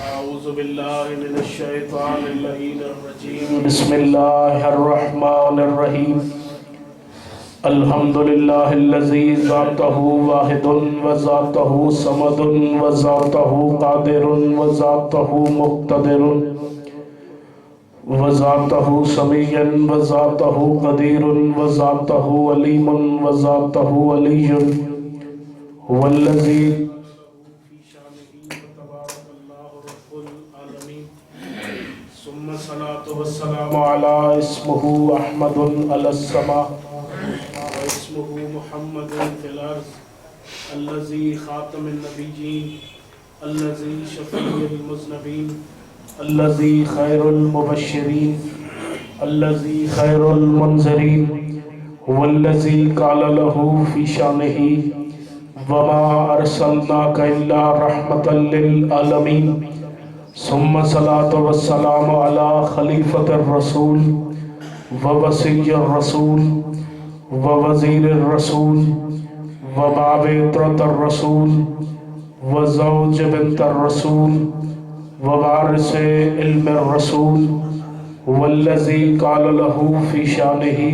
اعوذ باللہ من الشیطان اللعین الرجیم بسم اللہ الرحمن الرحیم الحمدللہ الذی ذاتہ واحد وذاتہ صمد وذاتہ قادر وذاتہ مقتدر وذاتہ سمیع وذاتہ قدیر وذاتہ علیم وذاتہ علی والذی ثم الصلاة والسلام على اسمه أحمد على السماء واسمه محمد في الأرض الذي خاتم النبيين الذي شفيع المذنبين الذي خير المبشرين الذي خير المنذرين والذي قال له في شانه وما أرسلناك إلا رحمة للعالمين ثم الصلاة والسلام على خلیفۃ الرسول ووصی الرسول ووزیر الرسول وباب عطرۃ الرسول وزوج بنت الرسول ووارث علم الرسول والذی قال له في شانه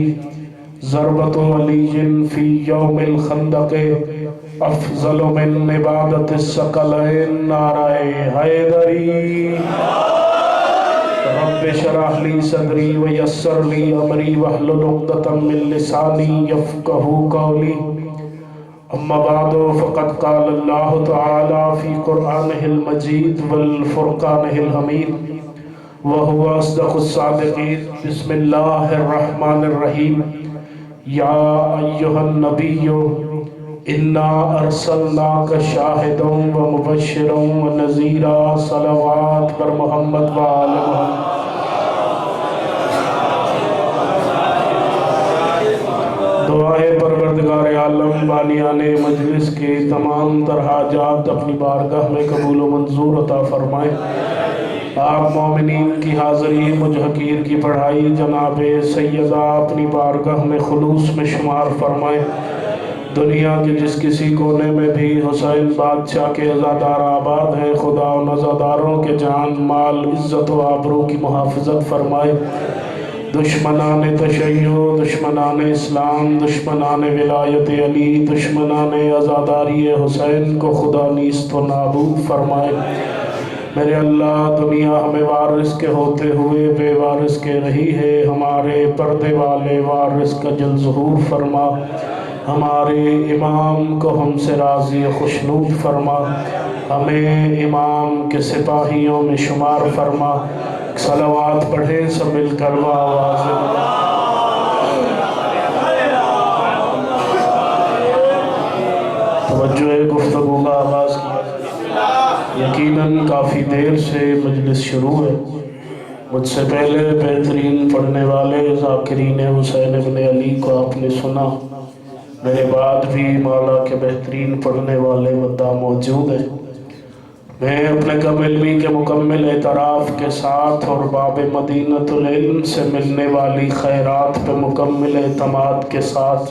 ضربۃ علی فی یوم الخندق افضل من عبادت الثقلین نعرہ حیدری رب اشرح لی صدری ویسر لی امری واحلل عقدۃ من لسانی یفقهوا قولی اما بعد فقد قال اللہ تعالی فی قرآنہ المجید والفرقانہ الحمید وهو اصدق الصادقین بسم اللہ الرحمن الرحیم یا ایہا النبی اِنَّا أَرْسَلْنَاكَ شَاهِدًا وَمُبَشِّرًا وَنَذِيرًا صلوات پر محمد وآل محمد دعائے پروردگار عالم بانیان مجلس کے تمام تر حاجات اپنی بارگاہ میں قبول و منظور عطا فرمائیں آپ مومنین کی حاضری مجھ حقیر کی پڑھائی جناب سیدہ اپنی بارگاہ میں خلوص میں شمار فرمائیں دنیا کے جس کسی کونے میں بھی حسین بادشاہ کے عزادار آباد ہیں خدا ان عزاداروں کے جان مال عزت و آبرو کی محافظت فرمائے دشمنان تشیع دشمنان اسلام دشمنان ولایت علی دشمنان عزاداری حسین کو خدا نیست و نابود فرمائے میرے اللہ دنیا ہمیں وارث کے ہوتے ہوئے بے وارث کے رہی ہے ہمارے پردے والے وارث کا جل ظہور فرما ہمارے امام کو ہم سے راضی خوشنود فرما ہمیں امام کے سپاہیوں میں شمار فرما صلوات پڑھیں سب مل کر آواز توجہ گفتگو کا آغاز کیا یقیناً کافی دیر سے مجلس شروع ہے مجھ سے پہلے بہترین پڑھنے والے ذاکرین حسین ابن علی کو آپ نے سنا میرے بعد بھی مولا کے بہترین پڑھنے والے مدعا موجود ہیں میں اپنے کم علمی کے مکمل اعتراف کے ساتھ اور باب مدینۃ العلم سے ملنے والی خیرات پہ مکمل اعتماد کے ساتھ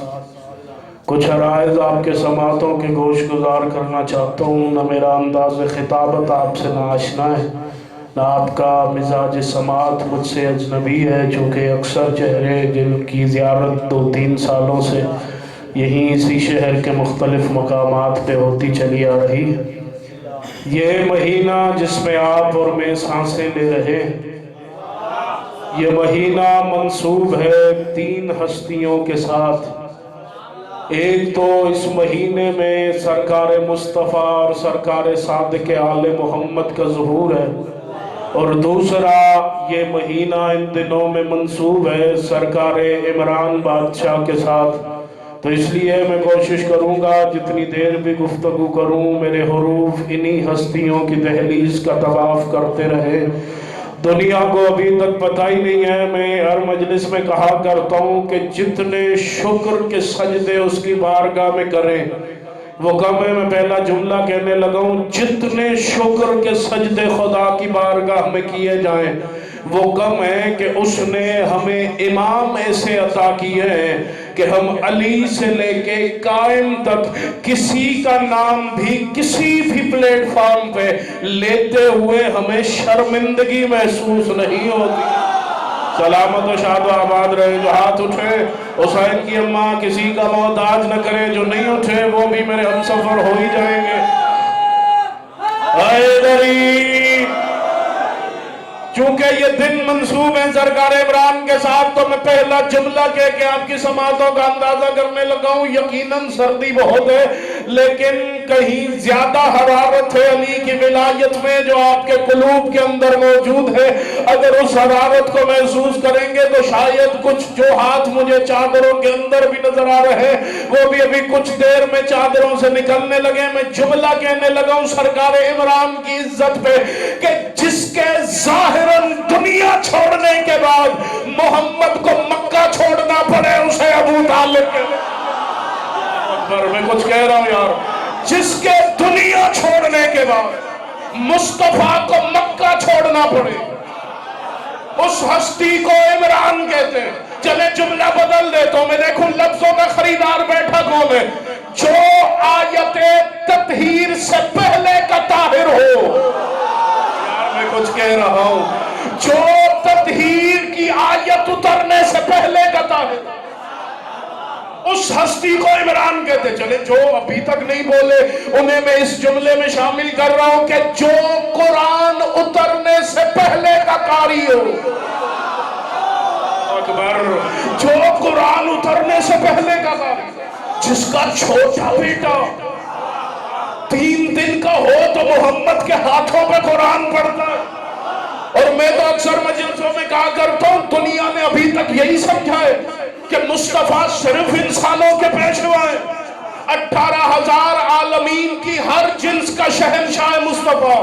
کچھ عرائض آپ کے سماعتوں کے گوش گزار کرنا چاہتا ہوں نہ میرا انداز خطابت آپ سے ناشنا ہے نہ آپ کا مزاج سماعت مجھ سے اجنبی ہے چونکہ اکثر چہرے جن کی زیارت 2-3 سالوں سے یہیں اسی شہر کے مختلف مقامات پہ ہوتی چلی آ رہی ہے یہ مہینہ جس میں آپ اور میں سانسیں لے رہے ہیں یہ مہینہ منسوب ہے 3 ہستیوں کے ساتھ ایک تو اس مہینے میں سرکار مصطفیٰ اور سرکار صادق آل محمد کا ظہور ہے اور دوسرا یہ مہینہ ان دنوں میں منسوب ہے سرکار عمران بادشاہ کے ساتھ تو اس لیے میں کوشش کروں گا جتنی دیر بھی گفتگو کروں میرے حروف انہی ہستیوں کی دہلیز کا طواف کرتے رہے دنیا کو ابھی تک پتہ ہی نہیں ہے میں ہر مجلس میں کہا کرتا ہوں کہ جتنے شکر کے سجدے اس کی بارگاہ میں کریں وہ کم ہے میں پہلا جملہ کہنے لگا ہوں جتنے شکر کے سجدے خدا کی بارگاہ میں کیے جائیں وہ کم ہے کہ اس نے ہمیں امام ایسے عطا کیے ہیں کہ ہم علی سے لے کے قائم تک کسی کا نام بھی کسی بھی پلیٹ فارم پہ لیتے ہوئے ہمیں شرمندگی محسوس نہیں ہوتی۔ سلامت و شاد و آباد رہے جو ہاتھ اٹھے، حسین کی اماں کسی کا محتاج نہ کرے، جو نہیں اٹھے وہ بھی میرے ہم سفر ہو ہی جائیں گے۔ حیدری، چونکہ یہ دن منسوب ہیں سرکار عمران کے ساتھ، تو میں پہلا جملہ کہہ کے آپ کی سماعتوں کا اندازہ کرنے لگا ہوں۔ یقیناً سردی بہت ہے، لیکن کہیں زیادہ حرارت ہے علی کی ولایت میں جو آپ کے قلوب کے اندر موجود ہے۔ اگر اس حرارت کو محسوس کریں گے تو شاید کچھ جو ہاتھ مجھے چادروں کے اندر بھی نظر آ رہے ہیں وہ بھی ابھی کچھ دیر میں چادروں سے نکلنے لگے۔ میں جملہ کہنے لگا ہوں سرکار عمران کی عزت پہ کہ جس کے ظاہراً دنیا چھوڑنے کے بعد محمد کو مکہ چھوڑنا پڑے، اسے ابو طالب کے اکبر، میں کچھ کہہ رہا ہوں یار، جس کے دنیا چھوڑنے کے بعد مصطفیٰ کو مکہ چھوڑنا پڑے، اس ہستی کو عمران کہتے ہیں۔ چلے جملہ بدل دیتا ہوں، میں دیکھوں لفظوں کا خریدار بیٹھا کون ہے۔ جو آیت تطہیر سے پہلے کا طاہر ہو، یار میں کچھ کہہ رہا ہوں، جو تطہیر کی آیت اترنے سے پہلے کا طاہر، اس ہستی کو عمران کہتے۔ چلے جو ابھی تک نہیں بولے انہیں میں اس جملے میں شامل کر رہا ہوں کہ جو قرآن اترنے سے پہلے کا قاری ہو، اکبر، جو قرآن اترنے سے پہلے کا قاری، جس کا چھوٹا بیٹا 3 دن کا ہو تو محمد کے ہاتھوں پہ قرآن پڑھتا ہے۔ اور میں تو اکثر مجلسوں میں کہا کرتا ہوں دنیا نے ابھی تک یہی سمجھا ہے کہ مصطفیٰ صرف انسانوں کے پیشوا ہیں، 18,000 عالمین کی ہر جنس کا شہنشاہ مصطفیٰ۔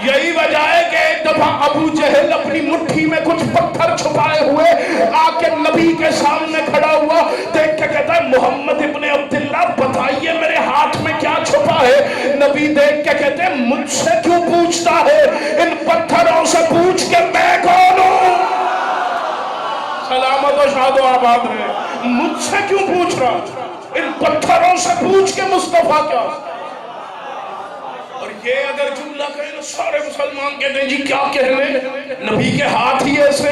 یہی وجہ ہے کہ ایک دفعہ ابو جہل اپنی مٹھی میں کچھ پتھر چھپائے ہوئے آ کے نبی کے سامنے کھڑا ہوا، دیکھ کے کہتا ہے محمد ابن عبداللہ بتائیے میرے ہاتھ میں کیا چھپا ہے؟ نبی دیکھ کے کہتے ہیں مجھ سے کیوں پوچھتا ہے؟ ان پتھروں سے پوچھ کے میں کون ہوں؟ سلامت و شاد و آباد رہے، مجھ سے کیوں پوچھ رہا؟ ان پتھروں سے پوچھ کے مصطفیٰ کیا؟ اور یہ اگر جملہ کہیں تو سارے مسلمان کہتے ہیں جی کیا کہنے، نبی کے ہاتھ ہی ایسے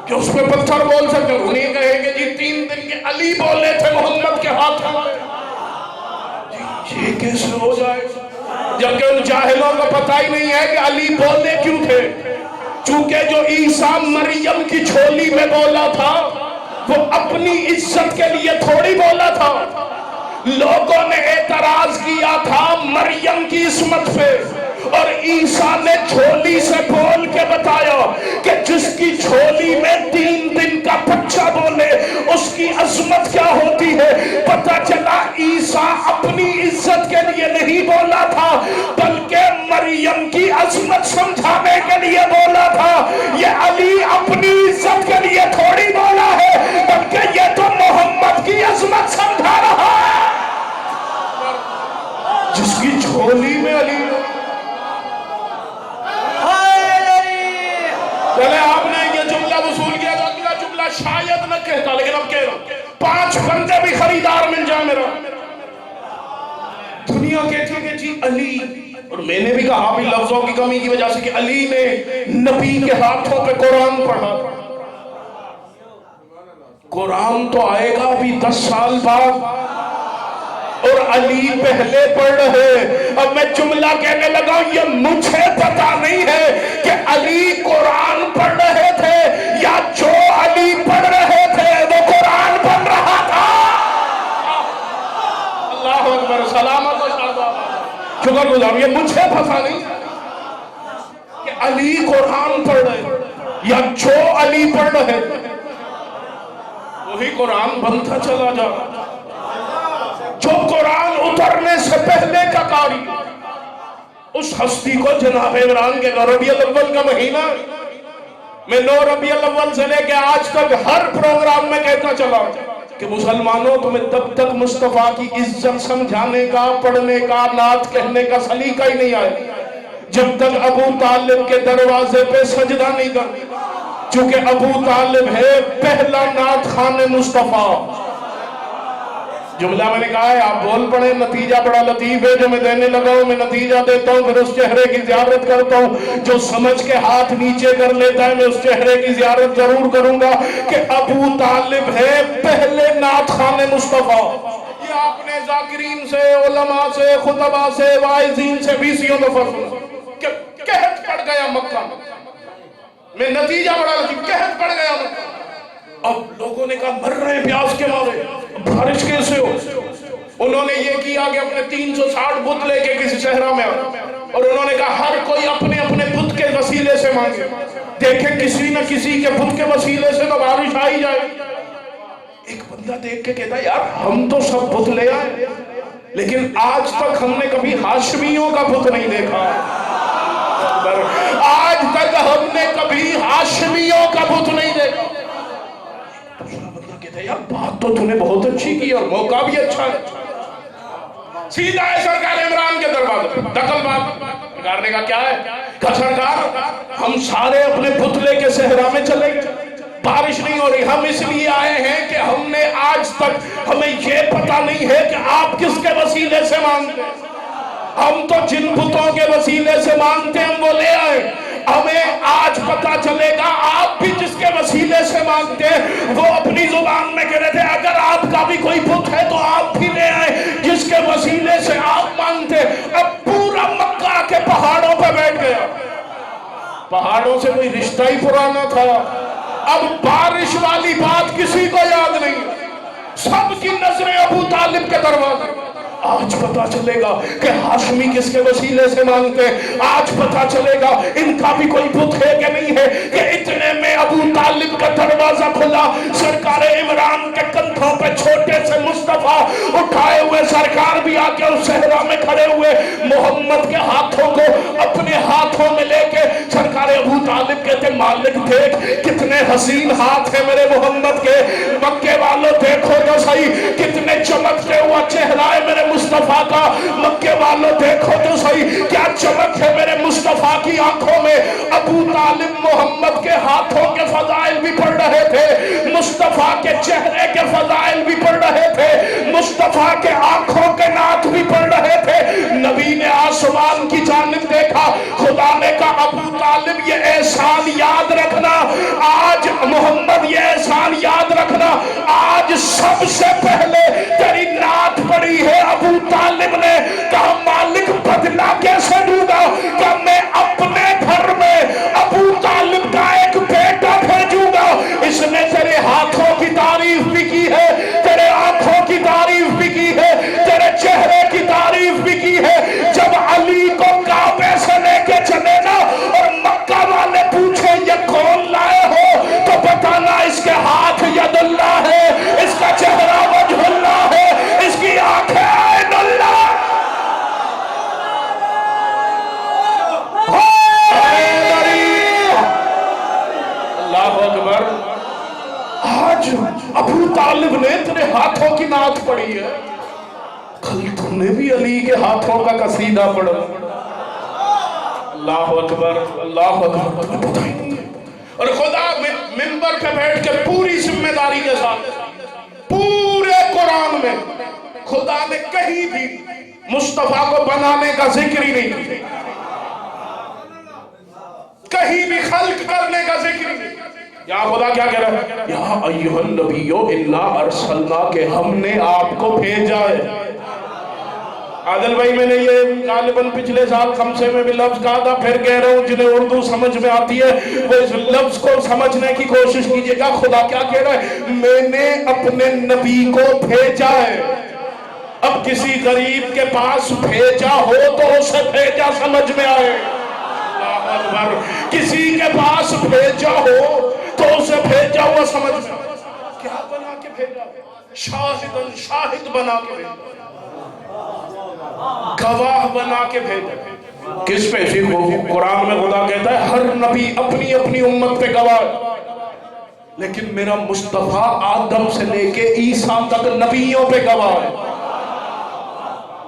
کہ اس پہ پتھر بول سکتے ہیں۔ انہیں کہیں گے جی 3 دن کے علی بولے تھے محمد کے ہاتھ میں، جی یہ کیسے ہو جائے؟ جبکہ ان جاہلوں کو پتہ ہی نہیں ہے کہ علی بولے کیوں تھے۔ چونکہ جو عیسیٰ مریم کی جھولی میں بولا تھا وہ اپنی عزت کے لیے تھوڑی بولا تھا، لوگوں نے اعتراض کیا تھا مریم کی عصمت پہ، اور عیسیٰ نے جھولی سے بول کے بتایا کہ جس کی جھولی میں 3 دن کا بچہ بولے اس کی عظمت کیا ہوتی ہے۔ پتہ چلا عیسیٰ اپنی عزت کے لیے نہیں بولا تھا بلکہ مریم کی عظمت سمجھانے کے لیے بولا تھا۔ یہ علی اپنی عزت کے لیے تھوڑی بولا ہے بلکہ یہ تو محمد کی عظمت سمجھا رہا ہے، جس کی جھولی میں علی۔ چلے آپ نے یہ جملہ وصول کیا تو اگلا جملہ شاید نہ کہتا، لیکن اب کہہ رہا ہوں 5 بندے بھی خریدار مل جائے میرا۔ دنیا کہتی ہے کہ جی علی، اور میں نے بھی کہا بھی لفظوں کی کمی کی وجہ سے کہ علی نے نبی کے ہاتھوں پہ قرآن پڑھا۔ قرآن تو آئے گا ابھی 10 سال بعد، اور علی پہلے پڑھ رہے۔ اب میں جملہ کہنے لگا یہ مجھے پتا نہیں ہے کہ علی قرآن پڑھ رہے تھے یا جو علی پڑھ رہے تھے وہ قرآن پڑھ رہا تھا۔ اللہ اکبر، سلامت و شاداب، شکر گزار، یہ مجھے پتا نہیں کہ علی قرآن پڑھ رہے یا جو علی پڑھ رہے وہی قرآن بنتا چلا جا رہا۔ جو قرآن اترنے سے پہلے کا قاری، اس ہستی کو جناب عمران کے ربیع الاول کا مہینہ، میں 9 ربیع الاول سے لے کے آج تک ہر پروگرام میں کہتا چلا کہ مسلمانوں تمہیں تب تک مصطفیٰ کی عزت سمجھانے کا، پڑھنے کا، نعت کہنے کا سلیقہ ہی نہیں آئے جب تک ابو طالب کے دروازے پہ سجدہ نہیں کر، چونکہ ابو طالب ہے پہلا نعت خوان مصطفیٰ. جملہ میں نے کہا ہے آپ بول پڑے، نتیجہ بڑا لطیف ہے جو میں دینے لگا ہوں. میں نتیجہ دیتا ہوں پھر اس چہرے کی زیارت کرتا ہوں. جو سمجھ کے ہاتھ نیچے کر لیتا ہے میں اس چہرے کی زیارت ضرور کروں گا کہ ابو طالب ہے پہلے نعت خوان مصطفیٰ. یہ آپ نے ذاکرین سے، علماء سے، خطبہ سے، واعظین سے 20 دفعہ سنا کہ قحط پڑ گیا مکہ میں. نتیجہ بڑا لطیف، قحط پڑ گیا مکہ. اب لوگوں نے کہا مر رہے ہیں پیاس کے مارے، بارش کیسے ہو؟ انہوں نے یہ کیا کہ اپنے 360 بت لے کے کسی صحرا میں آئے اور انہوں نے کہا ہر کوئی اپنے اپنے بت کے وسیلے سے مانگے، دیکھیں کسی نہ کسی کے بت کے وسیلے سے تو بارش آئی جائے. ایک بندہ دیکھ کے کہتا ہے یار ہم تو سب بت لے آئے لیکن آج تک ہم نے کبھی ہاشمیوں کا بت نہیں دیکھا. آج تک ہم نے کبھی ہاشمیوں کا بت نہیں دیکھا. یار بات تو نے بہت اچھی کی اور موقع بھی اچھا ہے. سیدھا ہے سرکار عمران کے دروازے پہ دخل بات. سرکار نے کہا کیا ہے؟ کہا سرکار ہم سارے اپنے پتلے کے صحرا میں چلے گئے، بارش نہیں ہو رہی. ہم اس لیے آئے ہیں کہ ہم نے آج تک ہمیں یہ پتا نہیں ہے کہ آپ کس کے وسیلے سے مانگتے ہیں. ہم تو جن بتوں کے وسیلے سے مانگتے ہیں ہم وہ لے آئے. ہمیں آج پتا چلے گا آپ بھی جس کے وسیلے سے مانگتے ہیں. وہ اپنی زبان میں کہہ رہے تھے اگر آپ کا بھی کوئی بت ہے تو آپ بھی لے آئے جس کے وسیلے سے آپ مانگتے. اب پورا مکہ کے پہاڑوں پہ بیٹھ گیا. پہاڑوں سے کوئی رشتہ ہی پرانا تھا. اب بارش والی بات کسی کو یاد نہیں، سب کی نظریں ابو طالب کے دروازے. آج پتا چلے گا کہ ہاشمی کس کے وسیلے سے مانگتے ہیں. آج پتا چلے گا ان کا بھی کوئی بت ہے کہ نہیں ہے. کہ اتنے میں ابو طالب کا دروازہ کھلا. سرکار عمران کے کندھوں پہ چھوٹے سے مصطفیٰ اٹھائے ہوئے سرکار بھی آ کے اس صحرا میں کھڑے ہوئے. محمد کے ہاتھوں کو اپنے ہاتھوں میں لے کے سرکار ابو طالب کہتے مالک دیکھ کتنے حسین ہاتھ ہیں میرے محمد کے. مکے والوں دیکھو تو صحیح کتنے چمکتے ہوا چہرہ ہے میرے مصطفیٰ کا. مکے والوں دیکھو تو صحیح کیا چمک ہے میرے مصطفیٰ کی آنکھوں میں. ابو طالب محمد کے ہاتھوں کے فضائل بھی پڑھ رہے تھے، مصطفیٰ کے چہرے کے فضائل بھی پڑھ رہے تھے، مصطفیٰ کے آنکھوں کے نعت بھی پڑھ رہے تھے. نبی نے آسمان کی جانب دیکھا. خدا نے کہا ابو طالب یہ احسان یاد رکھنا. آج محمد یہ احسان یاد رکھنا آج سب سے پہلے تیری نعت پڑی ہے ابو طالب نے. کہا مالک بدلہ کیسے دوں گا؟ کہ میں اپنے گھر میں ابو طالب کا ایک بیٹا بھیجوں گا. اس نے تیرے ہاتھوں کی تعریف بھی کی ہے، تیرے آنکھوں کی تعریف بھی کی ہے، تیرے چہرے کی تعریف بھی کی ہے. جب علی کو کعبے سے لے کے چلے نا اور مکہ والے پوچھے یہ کون لائے ہو تو بتانا اس کے ہاتھ ید اللہ ہے، اس کا چہرہ وجہ اللہ ہے، اس کی آنکھیں عین اللہ. اللہ اکبر. آج ابو طالب نے تیرے ہاتھوں کی نعت پڑھی ہے، کل تم نے بھی علی کے ہاتھوں کا قصیدہ پڑھا. اللہ اکبر اللہ اکبر. تمہیں پتہ ہی نہیں. اور خدا منبر پہ بیٹھ کے پوری ذمہ داری کے ساتھ پورے قرآن میں خدا نے کہیں بھی مصطفیٰ کو بنانے کا ذکر ہی نہیں کیا، کہیں بھی خلق کرنے کا ذکر نہیں. یہاں خدا کیا کہہ رہا ہے؟ یا ایھا النبی انا ارسلنا کہ ہم نے آپ کو بھیجا ہے. عادل بھائی میں نے یہ غالباً پچھلے سال خمسے میں بھی لفظ کہا تھا، پھر کہہ رہا ہوں جنہیں اردو سمجھ میں آتی ہے وہ اس لفظ کو سمجھنے کی کوشش کیجئے گا. خدا کیا کہہ رہا ہے؟ میں نے اپنے نبی کو بھیجا ہے. اب کسی غریب کے پاس بھیجا ہو تو اسے بھیجا سمجھ میں آئے. اللہ اکبر. کسی کے پاس بھیجا ہو تو اسے بھیجا ہوا سمجھ میں آئے. کیا بنا کے بھیجا؟ شاہد بنا کے بھیجا، گواہ بنا کے بھیجا. کس پہ؟ قرآن میں خدا کہتا ہے ہر نبی اپنی اپنی امت پہ گواہ، لیکن میرا مصطفیٰ آدم سے لے کے عیسیٰ تک نبیوں پہ گواہ ہے.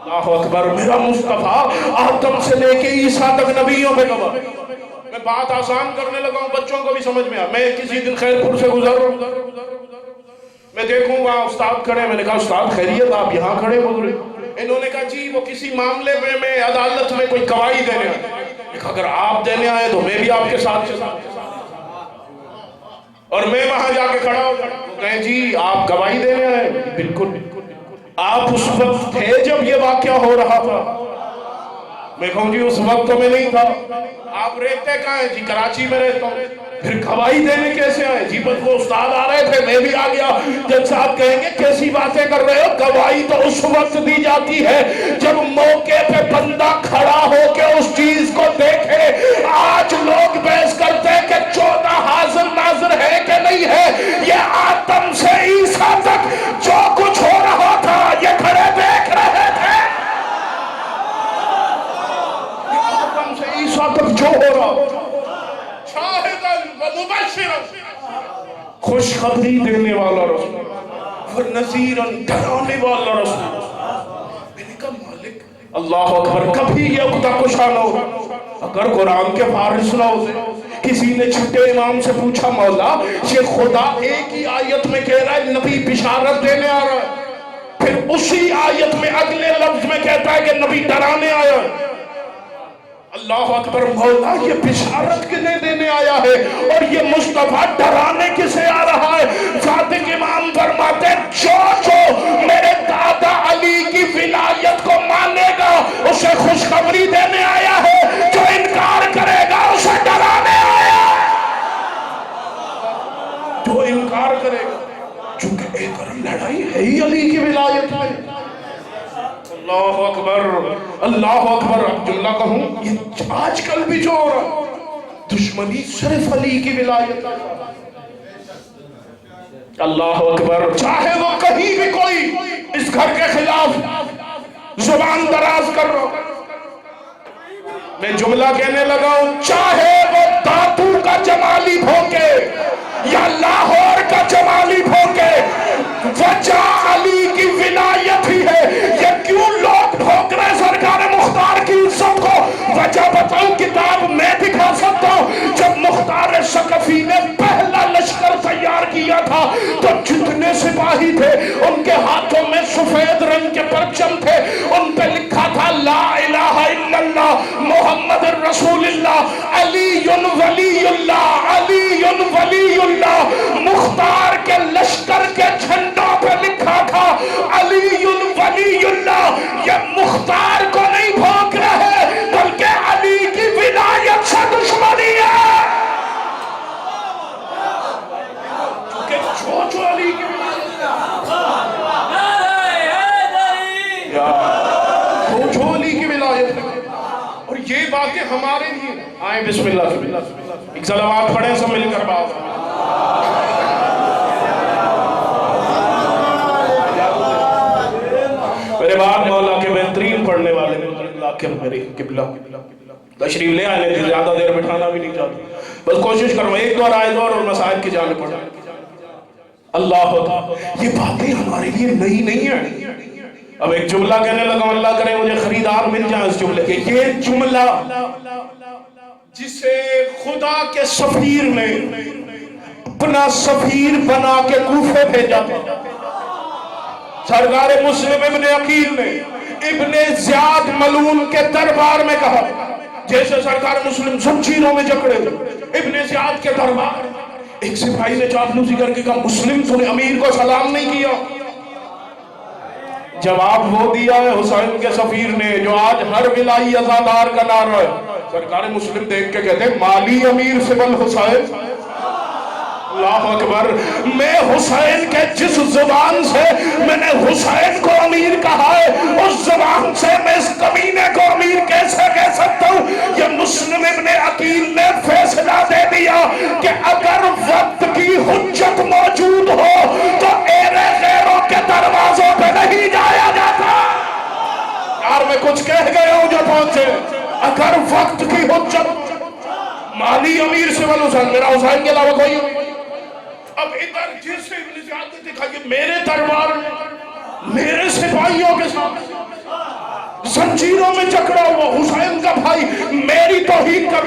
اللہ اکبر. میرا مصطفیٰ آدم سے لے کے عیسیٰ تک نبیوں پہ گواہ. میں بات آسان کرنے لگا ہوں، بچوں کو بھی سمجھ میں آ. میں کسی دن خیرپور سے گزر رہا ہوں، میں دیکھوں گا استاد کھڑے، میں نے کہا استاد خیریت آپ یہاں کھڑے گزرے؟ انہوں نے کہا جی وہ کسی معاملے میں عدالت میں کوئی گواہی دینے آئے. اگر آپ دینے آئے تو میں بھی آپ کے ساتھ چلا. اور میں وہاں جا کے کھڑا ہو کہیں جی آپ گواہی دینے آئے؟ بالکل. آپ اس وقت تھے جب یہ واقعہ ہو رہا تھا؟ میں کہوں جی اس وقت تو میں نہیں تھا. آپ رہتے کہاں ہیں؟ جی کراچی میں رہتا ہوں. پھر گواہی دینے کیسے آئے؟ جی بس وہ استاد آ رہے تھے میں بھی آ گیا. جب صاحب کہیں گے کیسی باتیں کر رہے ہو؟ گواہی تو اس وقت دی جاتی ہے جب موقع پہ بندہ کھڑا ہو کے اس چیز کو دیکھے. آج لوگ بحث کرتے ہیں کہ 14 حاضر ناظر ہے کہ نہیں ہے. یہ آدم سے عیسیٰ تک جو کچھ ہو رہا تھا یہ کھڑے دیکھ رہے تھے. آدم سے عیسیٰ تک جو ہو رہا خوشخبری دینے والا رسول اور نذیراً ڈرانے والا رسول. میں نے کہا مالک اللہ اکبر، کبھی یہ عقدہ کشا نہ ہو. اگر قرآن کے فارس نہ ہوتے. کسی نے چھٹے امام سے پوچھا مولا یہ خدا ایک ہی آیت میں کہہ رہا ہے نبی بشارت دینے آ رہا ہے، پھر اسی آیت میں اگلے لفظ میں کہتا ہے کہ نبی ڈرانے آیا ہے. اللہ اکبر، مولا یہ بشارت کنے دینے آیا ہے اور یہ مصطفیٰ ڈرانے کسے آ رہا ہے؟ صادق امام فرماتے جو میرے دادا علی کی ولایت کو مانے گا اسے خوشخبری دینے آیا ہے، جو انکار کرے گا اسے ڈرانے آیا ہے. جو انکار کرے گا، چونکہ ایک لڑائی ہے ہی علی کی ولایت میں. اللہ اکبر اللہ اکبر. اب جملہ کہوں یہ آج کل بھی جو ہو رہا دشمنی صرف علی کی ولایت. اللہ اکبر. چاہے وہ کہیں بھی کوئی اس گھر کے خلاف زبان دراز کر رہا، میں جملہ کہنے لگا ہوں، چاہے وہ داتو کا جمالی بھونکے یا لاہور کا جمالی بھونکے، وجہ علی کی ولایت ہی ہے. یہ کیوں لوگ بھونک رہے سرکار مختار کی عزت کو؟ وجہ بتاؤں، کتاب میں دکھا سکتا ہوں. جب مختار ثقفی نے پہلا لشکر تیار کیا تھا تو جتنے سپاہی تھے ان کے ہاتھوں میں سفید رنگ کے پرچم تھے، ان پہ لکھا تھا لا الہ الا اللہ محمد رسول اللہ علی ولی اللہ علی ولی اللہ. مختار کے لشکر کے جھنڈوں پہ لکھا تھا علی ولی اللہ. یہ مختار کو نہیں بھونک رہے بلکہ علی کی ولایت سے دشمنی ہے. چونکہ جو علی کی جو علی کی ولایت ہے. اور یہ باتیں ہمارے لیے آئیں بسم اللہ ایک صلوات پڑھیں سب مل کر بات. میرے بعد مولا کے بہترین پڑھنے والے میرے قبلہ تشریف لے آنے کی زیادہ دیر بٹھانا بھی نہیں چاہتا، بس کوشش کرو ایک دو آیت اور مسائل کی جانب پڑھا. اللہ یہ باتیں ہمارے لیے نئی نہیں ہیں. اب ایک جملہ کہنے لگا، اللہ کرے مجھے خریدار مل جائیں اس جملے کے. یہ جملہ جسے خدا کے سفیر نے اپنا سفیر بنا کے کوفے بھیجا تھا، سرکار مسلم ابن عقیل نے ابن زیاد ملعون کے دربار میں کہا، جیسے سرکار مسلم زنجیروں میں جکڑے ہوئے ابن زیاد کے دربار. ایک سپاہی نے چاپلوسی کر کے کہا مسلم تو نے امیر کو سلام نہیں کیا. جواب وہ دیا ہے حسین کے سفیر نے جو آج ہر ولائی ازادار کا نعرہ ہے. سرکار مسلم دیکھ کے کہتے ہیں مالی امیر سبل حسین. اللہ اکبر. میں حسین کے جس زبان سے میں نے حسین کو امیر کہا ہے اس زبان سے میں اس کمینے کو امیر کیسے کہہ سکتا ہوں؟ یہ مسلم ابن عقیل نے فیصلہ دے دیا کہ اگر وقت کی حجت موجود ہو تو ایرے غیروں کے دروازوں پہ نہیں جایا جاتا. یار میں کچھ کہہ گیا ہوں جو پہنچے. اگر وقت کی حجت مالی امیر سے بل حسین، میرا حسین کے علاوہ کوئی ہو. اب ادھر جس سے ابن زیاد نے دکھا کہ میرے دربار میں میرے سپاہیوں کے ساتھ زنجیروں میں جکڑا ہوا حسین کا بھائی میری توہین کر.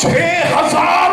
6000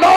9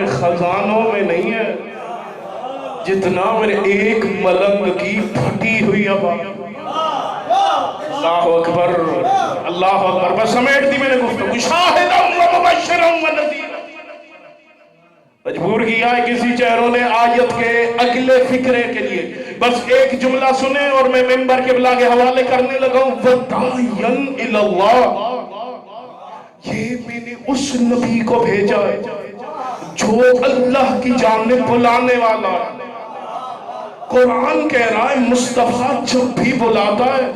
میرے خزانوں میں نہیں ہے جتنا میرے ایک ملنگ کی پھٹی ہوئی آواز۔ اللہ اکبر، اللہ اکبر۔ بس سمیٹ دی میں نے گفتگو، شاہداً و مبشراً و نذیراً۔ مجبور کیا ہے کسی چہروں نے آیت کے اگلے فکرے کے لیے بس ایک جملہ سنیں اور میں ممبر قبلہ کے حوالے کرنے لگا ہوں۔ وَدَاعِيًا إِلَى اللَّهِ، یہ میں نے اس نبی کو بھیجا ہے جو اللہ کی جانب بلانے والا ہے۔ قرآن کہہ رہا ہے مصطفیٰ جب بھی بلاتا ہے،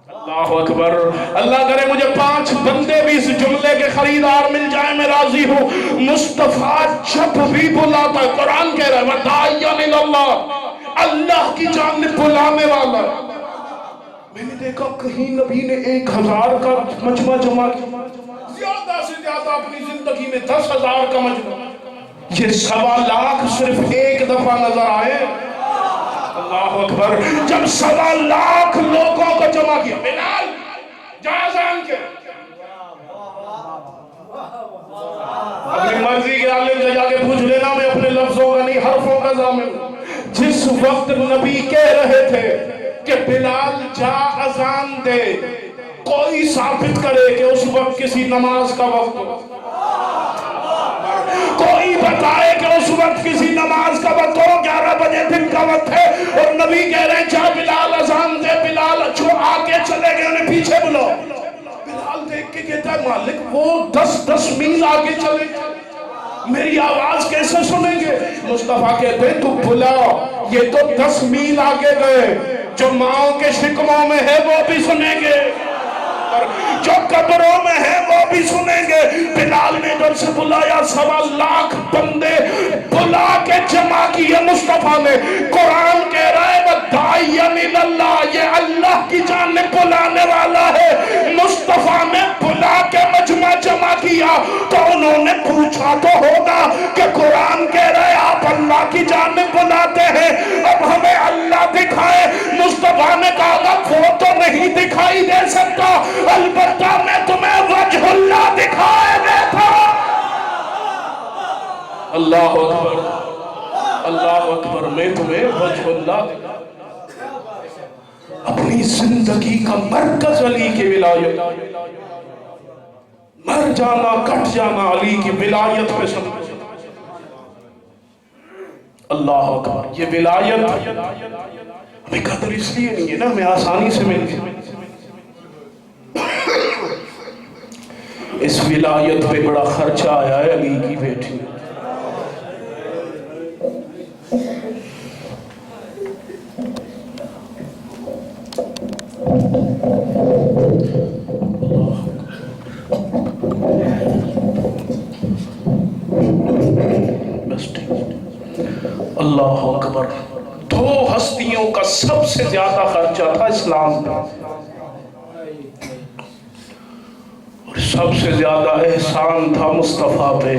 اللہ اکبر، اللہ کرے مجھے 5 بندے بھی اس جملے کے خریدار مل جائیں، میں راضی ہوں۔ مصطفیٰ جب بھی بلاتا ہے، قرآن کہہ رہا ہے وَدَاعِيًا إِلَى اللَّهِ، اللہ کی جانب بلانے والا ہے۔ میں نے دیکھا کہیں نبی نے 1000 کا مجمع جمع کیا، زیادہ سے زیادہ اپنی زندگی میں 10,000 کا مجمع، یہ 1.25 لاکھ صرف ایک دفعہ نظر آئے۔ اللہ اکبر، جب 1.25 لاکھ لوگوں کو جمع کیا، بلال جا اذان کے، اپنی مرضی کے عالم سے جا کے پوچھ لینا، میں اپنے لفظوں کا نہیں حرفوں کا ضامن۔ جس وقت نبی کہہ رہے تھے کہ بلال جا اذان دے، کوئی ثابت کرے کہ اس وقت کسی نماز کا وقت ہو، کوئی بتائے کہ اس وقت کسی نماز کا وقت ہو، 11 بجے دن کا وقت ہے اور نبی کہہ رہے ہیں جا بلال اذان دے۔ بلال جو آگے چلے گئے انہیں پیچھے بلاؤ۔ بلال دیکھ کے کہتا ہے مالک وہ 10 میل آگے چلے گئے، میری آواز کیسے سنیں گے؟ مصطفیٰ کہتے ہیں تو بلا، یہ تو 10 میل آگے گئے، جو ماؤں کے شکموں میں ہے وہ بھی سنیں گے، جو قبروں میں ہے وہ بھی سنیں گے۔ بلال نے ادھر سے بلایا، 1.25 لاکھ بندے بلا کے جمع کیے مصطفیٰ نے۔ قرآن کہہ رہا ہے وَدَاعِيًا إِلَى اللَّهِ، یہ اللہ کی جانب بلانے والا ہے۔ مصطفیٰ نے بلا کے مجمع جمع کیا تو انہوں نے پوچھا تو ہوگا کہ قرآن کہہ رہا ہے آپ اللہ کی جانب بلاتے ہیں، اب ہمیں اللہ دکھائے۔ مصطفیٰ نے کہا وہ تو نہیں دکھائی دے سکتا، البتہ میں تمہیں وجہ اللہ دکھائے دیتا۔ اللہ اکبر، اللہ اکبر، میں تمہیں وجہ اللہ دکھائے۔ اپنی زندگی کا مرکز علی کی ولایت، مر جانا کٹ جانا علی کی ولایت پہ سمجھ۔ اللہ اکبر، یہ ولایت ہمیں قدر اس لیے نہیں ہے نا ہمیں آسانی سے مل گئی، اس ولایت پہ بڑا خرچہ آیا ہے علی کی بیٹی۔ اللہ اکبر، 2 ہستیوں کا سب سے زیادہ خرچہ تھا اسلام پہ، اور سب سے زیادہ احسان تھا مصطفیٰ پہ۔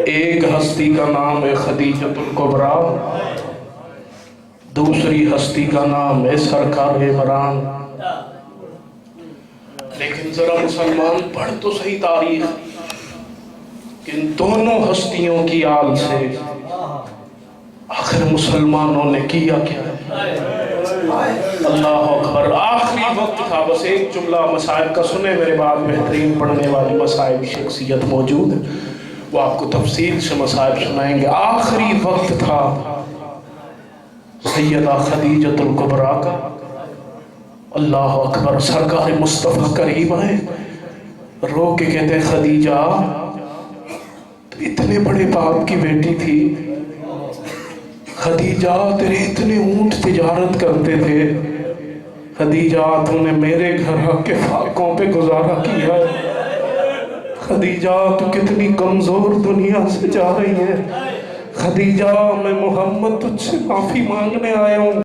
ایک ہستی کا نام ہے خدیجۃ الکبریٰ، دوسری ہستی کا نام ہے سرکار عمران۔ لیکن ذرا مسلمان پڑھ تو صحیح تاریخ، کہ ان دونوں ہستیوں کی آل سے آخر مسلمانوں نے کیا کیا ہے؟ اللہ اکبر، آخری وقت تھا، بس ایک جملہ مصائب کا سنے میرے بعد بہترین پڑھنے والی مصائب شخصیت موجود ہے، وہ آپ کو تفصیل سے مصائب سنائیں گے۔ آخری وقت تھا سیدہ خدیجۃ الکبریٰ کا، اللہ اکبر، سرکار مصطفیٰ قریب آئے، رو کے کہتے ہیں خدیجہ تو اتنے بڑے باپ کی بیٹی تھی، خدیجہ تیرے اتنے اونٹ تجارت کرتے تھے، خدیجہ تو نے میرے گھر کے فاقوں پہ گزارا کیا ہے، خدیجہ تو کتنی کمزور دنیا سے جا رہی ہے، خدیجہ میں محمد تجھ سے معافی مانگنے آیا ہوں۔